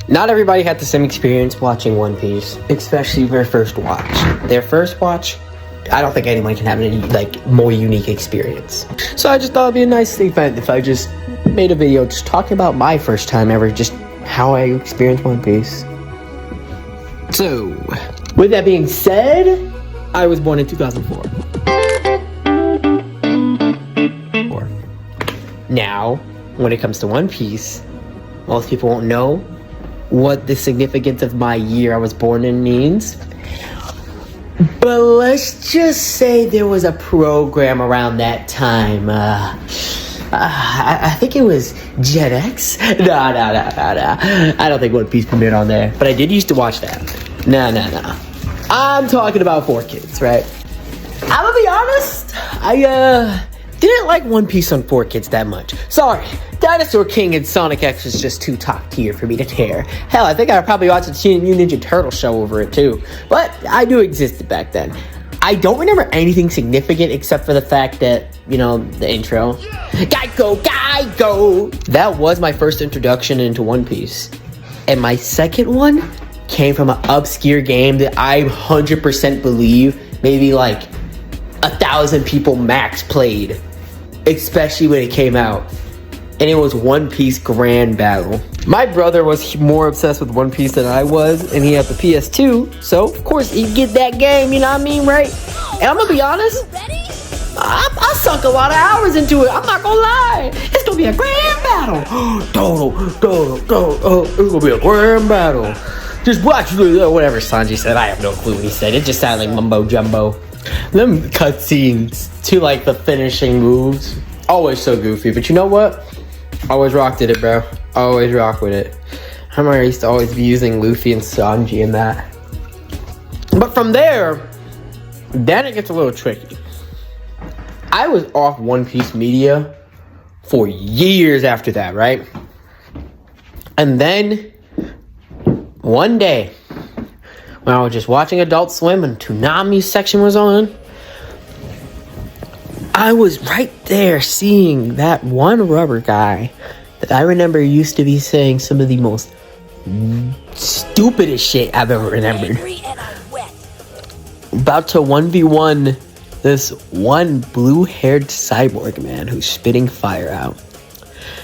Not everybody had the same experience watching One Piece, especially their first watch. Their first watch, I don't think anyone can have any more unique experience. So I just thought it'd be a nice event if I just made a video just talking about my first time ever, just how I experienced One Piece. So, with that being said, I was born in 2004. Now, when it comes to One Piece, most people won't know what the significance of my year I was born in means. But let's just say there was a program around that time. I think it was Jetix. No. I don't think One Piece premiered on there. But I did used to watch that. No. I'm talking about 4Kids, right? I'm gonna be honest. I didn't like One Piece on 4Kids that much. Sorry. Dinosaur King and Sonic X was just too top tier for me to tear. Hell, I think I probably watched the Teenage Mutant Ninja Turtle show over it too. But I knew it existed back then. I don't remember anything significant except for the fact that, the intro. Geico! That was my first introduction into One Piece. And my second one came from an obscure game that I 100% believe maybe 1,000 people max played. Especially when it came out. And it was One Piece Grand Battle. My brother was more obsessed with One Piece than I was, and he had the PS2, so of course he'd get that game, you know what I mean, right? And I'm gonna be honest, I sunk a lot of hours into it, I'm not gonna lie. It's gonna be a grand battle. It's gonna be a grand battle. Just watch, whatever Sanji said, I have no clue what he said. It just sounded like mumbo jumbo. Them cutscenes to the finishing moves, always so goofy, but you know what? Always rocked it, bro. Always rock with it. I remember I used to always be using Luffy and Sanji in that. But from there, then it gets a little tricky. I was off One Piece media for years after that, right? And then, one day, when I was just watching Adult Swim and Toonami's section was on, I was right there seeing that one rubber guy that I remember used to be saying some of the most stupidest shit I've ever remembered. About to 1v1 this one blue-haired cyborg man who's spitting fire out.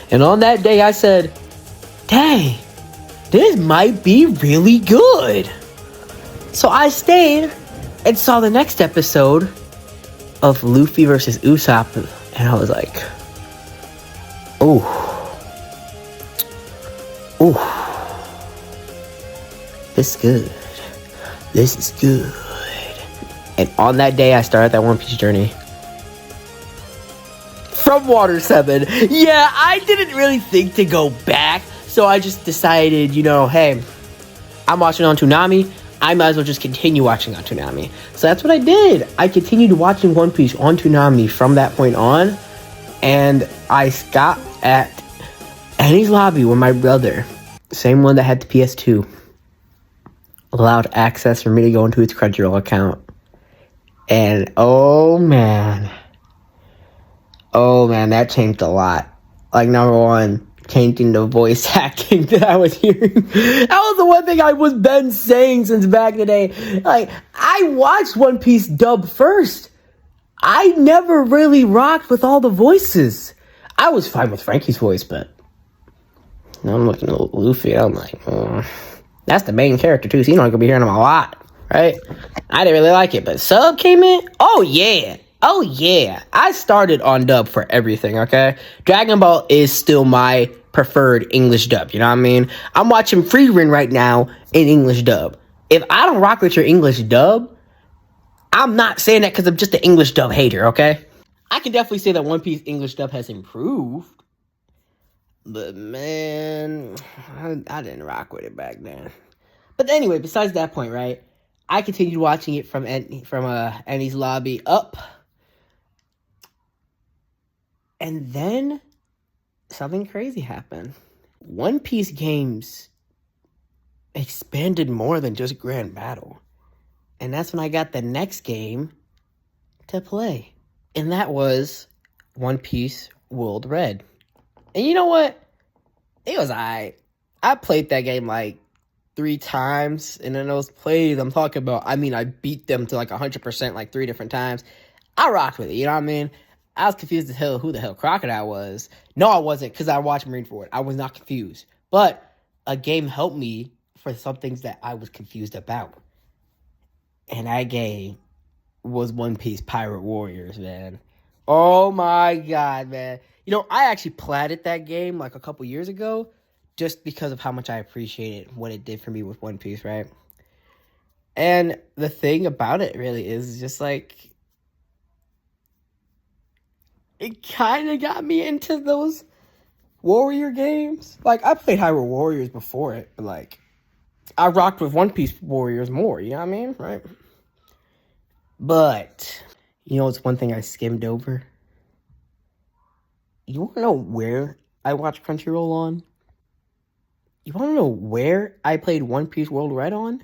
And on that day I said, dang, this might be really good. So I stayed and saw the next episode of Luffy versus Usopp, and I was like, ooh, this is good. And on that day, I started that One Piece journey. From Water 7. Yeah, I didn't really think to go back, so I just decided, hey, I'm watching on Toonami, I might as well just continue watching on Toonami. So that's what I did. I continued watching One Piece on Toonami from that point on. And I stopped at Enies Lobby with my brother. Same one that had the PS2. Allowed access for me to go into his Crunchyroll account. And oh man, that changed a lot. Number one, changing the voice acting that I was hearing. That was the one thing I was been saying since back in the day. I watched One Piece dub first. I never really rocked with all the voices. I was fine with Frankie's voice, but now I'm looking at Luffy. I'm like, that's the main character too, so you're not gonna be hearing him a lot, right? I didn't really like it, but sub came in. Oh yeah. I started on dub for everything, okay? Dragon Ball is still my preferred English dub, you know what I mean? I'm watching Frieren right now in English dub. If I don't rock with your English dub, I'm not saying that because I'm just an English dub hater, okay? I can definitely say that One Piece English dub has improved. But man, I didn't rock with it back then. But anyway, besides that point, right? I continued watching it from Enies Lobby up. And then something crazy happened. One Piece games expanded more than just Grand Battle. And that's when I got the next game to play. And that was One Piece World Red. And you know what? It was alright. I played that game like 3 times, and in those plays I'm talking about, I mean, I beat them to like 100% like 3 different times. I rocked with it, you know what I mean? I was confused as hell who the hell Crocodile was. No, I wasn't, because I watched Marine Forward. I was not confused. But a game helped me for some things that I was confused about. And that game was One Piece Pirate Warriors, man. Oh my god, man. You know, I actually platted that game like a couple years ago just because of how much I appreciated what it did for me with One Piece, right? And the thing about it really is just like, it kind of got me into those Warrior games. Like, I played Hyrule Warriors before it, but like, I rocked with One Piece Warriors more, you know what I mean? Right? But, you know, it's one thing I skimmed over. You want to know where I watched Crunchyroll on? You want to know where I played One Piece World Red on?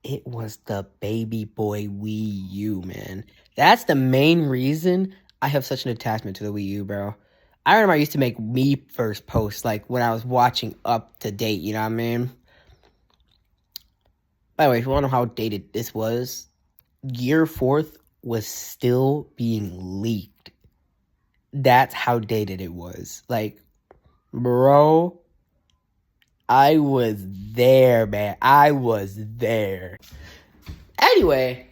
It was the Baby Boy Wii U, man. That's the main reason I have such an attachment to the Wii U, bro. I remember I used to make me first posts, like, when I was watching up to date, you know what I mean? By the way, if you want to know how dated this was, Gear 4th was still being leaked. That's how dated it was. Like, bro, I was there, man. I was there. Anyway,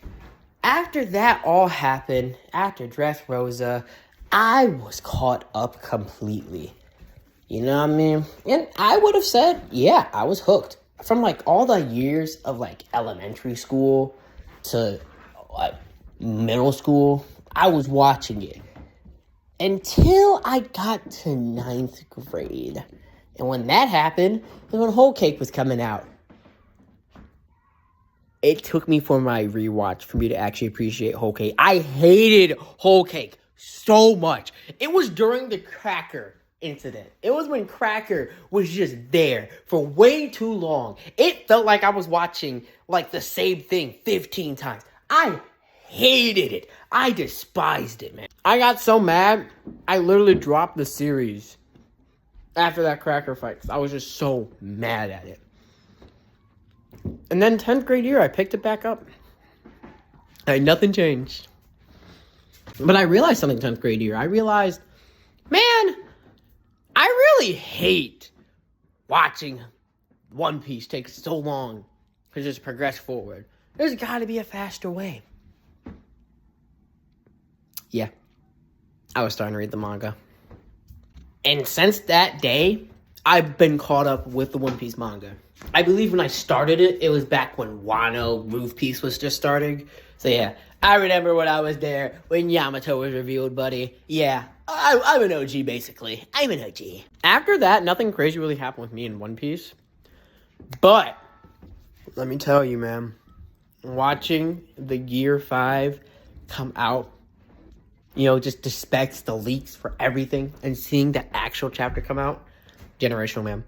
after that all happened, after Dressrosa, I was caught up completely. You know what I mean? And I would have said, yeah, I was hooked. From like all the years of like elementary school to like middle school, I was watching it until I got to 9th grade. And when that happened, was when Whole Cake was coming out. It took me for my rewatch for me to actually appreciate Whole Cake. I hated Whole Cake so much. It was during the Cracker incident. It was when Cracker was just there for way too long. It felt like I was watching like the same thing 15 times. I hated it. I despised it, man. I got so mad, I literally dropped the series after that Cracker fight, because I was just so mad at it. And then 10th grade year, I picked it back up. And nothing changed. But I realized something 10th grade year. I realized, man, I really hate watching One Piece take so long to just progress forward. There's got to be a faster way. Yeah, I was starting to read the manga. And since that day, I've been caught up with the One Piece manga. I believe when I started it, it was back when Wano Move Piece was just starting. So yeah, I remember when I was there, when Yamato was revealed, buddy. Yeah, I'm an OG, basically. I'm an OG. After that, nothing crazy really happened with me in One Piece. But, let me tell you, man. Watching the Gear 5 come out, you know, just the specs, the leaks for everything, and seeing the actual chapter come out, generational, man.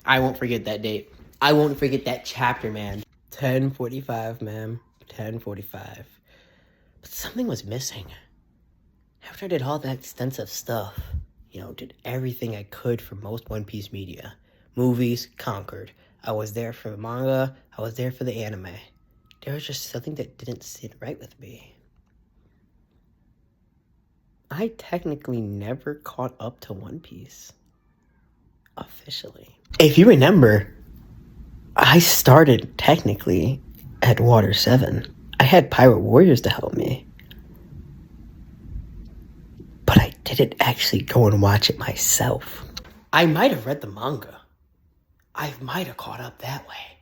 I won't forget that date. I won't forget that chapter, man. 10:45, man. 10:45. But something was missing. After I did all that extensive stuff, you know, did everything I could for most One Piece media. Movies, conquered. I was there for the manga. I was there for the anime. There was just something that didn't sit right with me. I technically never caught up to One Piece. Officially. If you remember, I started technically at Water 7. I had Pirate Warriors to help me. But I didn't actually go and watch it myself. I might have read the manga. I might have caught up that way.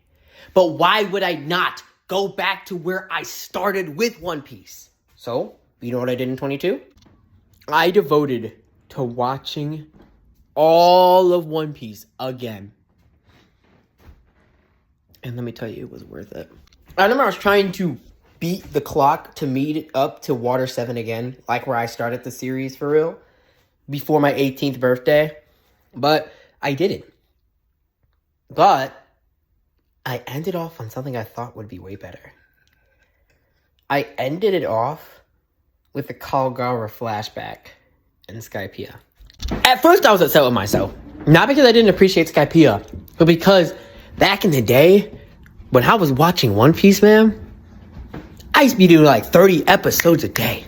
But why would I not go back to where I started with One Piece? So, you know what I did in 22? I devoted to watching all of One Piece again. And let me tell you, it was worth it. I remember I was trying to beat the clock to meet up to Water 7 again, like where I started the series for real, before my 18th birthday. But I didn't. But I ended off on something I thought would be way better. I ended it off with the Kalgara flashback in Skypiea. At first, I was upset with myself. Not because I didn't appreciate Skypiea, but because back in the day, when I was watching One Piece, man, I used to be doing like 30 episodes a day.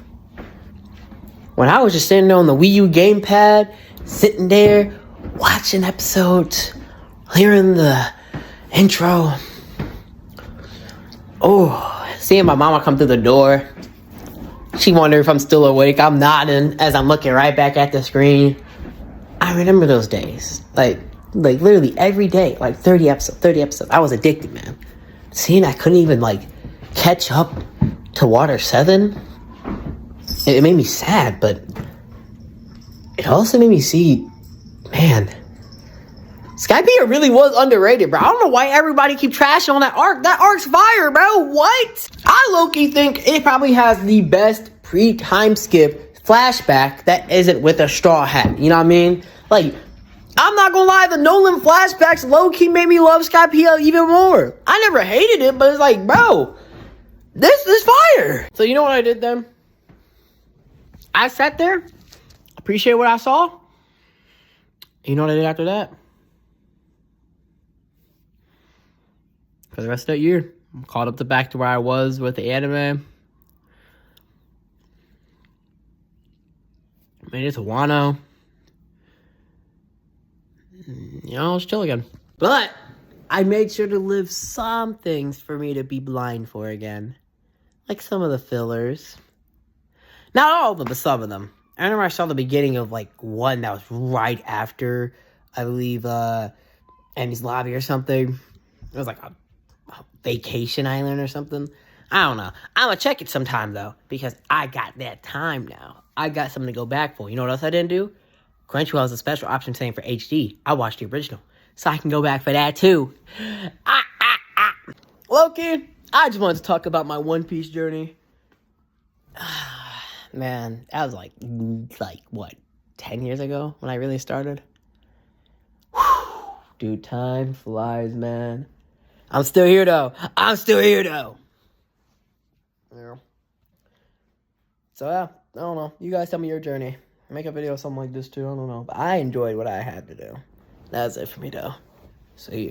When I was just sitting there on the Wii U gamepad, sitting there, watching episodes, hearing the intro. Oh, seeing my mama come through the door. She wondered if I'm still awake. I'm nodding as I'm looking right back at the screen. I remember those days. Like literally every day, like 30 episodes. I was addicted, man. Seeing I couldn't even like catch up to Water 7, it made me sad, but it also made me see, man, Skypiea really was underrated, bro. I don't know why everybody keep trashing on that arc. That arc's fire, bro. What? I low-key think it probably has the best pre-time skip flashback that isn't with a straw hat. You know what I mean? Like, I'm not gonna lie, the Nolan flashbacks low-key made me love Skypiea even more. I never hated it, but it's like, bro, this is fire. So you know what I did then? I sat there, appreciate what I saw. You know what I did after that? For the rest of that year, I'm caught up back to where I was with the anime. Made it to Wano. You know, it's chill again. But I made sure to live some things for me to be blind for again. Like some of the fillers. Not all of them, but some of them. I remember I saw the beginning of like one that was right after, I believe, Emmy's Lobby or something. It was like a vacation island or something. I don't know. I'm gonna check it sometime though, because I got that time now. I got something to go back for. You know what else I didn't do? Crunchyroll has a special option saying for HD. I watched the original, so I can go back for that too. Loki, I just wanted to talk about my One Piece journey. Man, that was like what, 10 years ago when I really started? Whew. Dude, time flies, man. I'm still here though. Yeah. So yeah, I don't know. You guys tell me your journey. Make a video of something like this too. I don't know. But I enjoyed what I had to do. That's it for me though. See you.